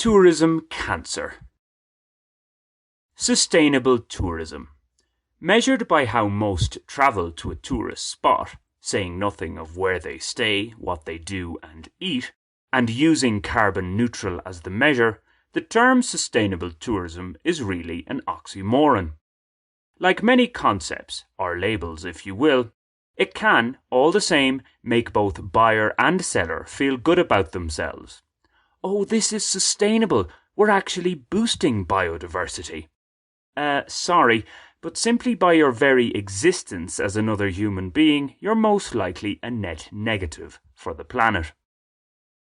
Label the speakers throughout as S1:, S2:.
S1: Tourism cancer. Sustainable tourism. Measured by how most travel to a tourist spot, saying nothing of where they stay, what they do and eat, and using carbon neutral as the measure, the term sustainable tourism is really an oxymoron. Like many concepts, or labels if you will, it can, all the same, make both buyer and seller feel good about themselves. Oh, this is sustainable. We're actually boosting biodiversity. Sorry, but simply by your very existence as another human being, you're most likely a net negative for the planet.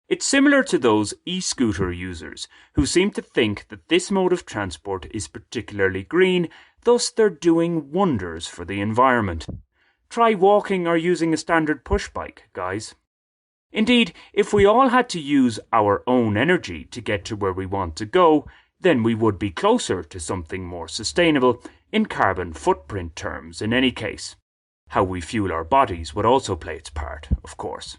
S1: It's similar to those e-scooter users who seem to think that this mode of transport is particularly green, thus they're doing wonders for the environment. Try walking or using a standard push bike, guys. Indeed, if we all had to use our own energy to get to where we want to go, then we would be closer to something more sustainable in carbon footprint terms in any case. How we fuel our bodies would also play its part, of course.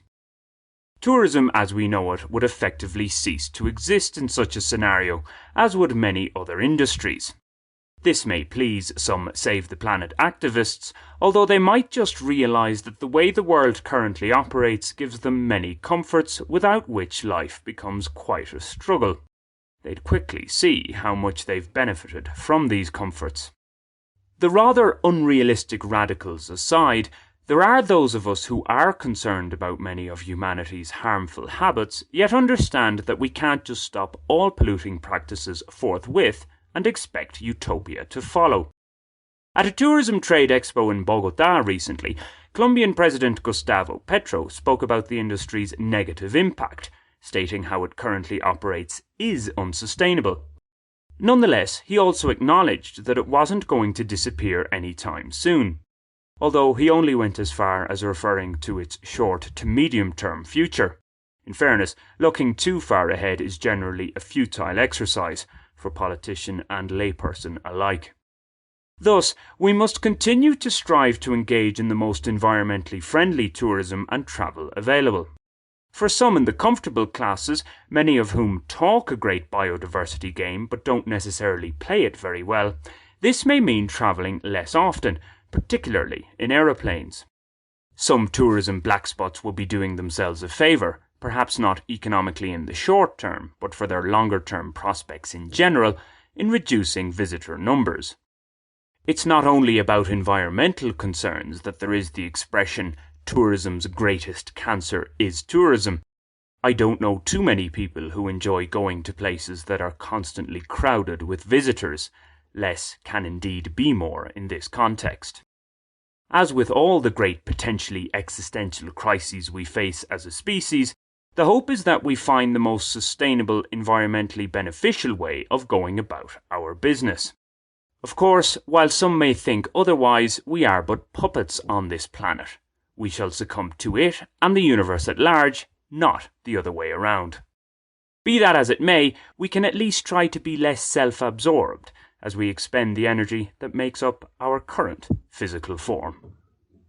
S1: Tourism as we know it would effectively cease to exist in such a scenario, as would many other industries. This may please some Save the Planet activists, although they might just realise that the way the world currently operates gives them many comforts without which life becomes quite a struggle. They'd quickly see how much they've benefited from these comforts. The rather unrealistic radicals aside, there are those of us who are concerned about many of humanity's harmful habits, yet understand that we can't just stop all polluting practices forthwith and expect utopia to follow. At a tourism trade expo in Bogotá recently, Colombian President Gustavo Petro spoke about the industry's negative impact, stating how it currently operates is unsustainable. Nonetheless, he also acknowledged that it wasn't going to disappear anytime soon, although he only went as far as referring to its short to medium-term future. In fairness, looking too far ahead is generally a futile exercise for politician and layperson alike. Thus, we must continue to strive to engage in the most environmentally friendly tourism and travel available. For some in the comfortable classes, many of whom talk a great biodiversity game but don't necessarily play it very well, this may mean travelling less often, particularly in aeroplanes. Some tourism black spots will be doing themselves a favour, perhaps not economically in the short term, but for their longer term prospects in general, in reducing visitor numbers. It's not only about environmental concerns that there is the expression, tourism's greatest cancer is tourism. I don't know too many people who enjoy going to places that are constantly crowded with visitors. Less can indeed be more in this context. As with all the great potentially existential crises we face as a species, the hope is that we find the most sustainable, environmentally beneficial way of going about our business. Of course, while some may think otherwise, we are but puppets on this planet. We shall succumb to it and the universe at large, not the other way around. Be that as it may, we can at least try to be less self-absorbed as we expend the energy that makes up our current physical form.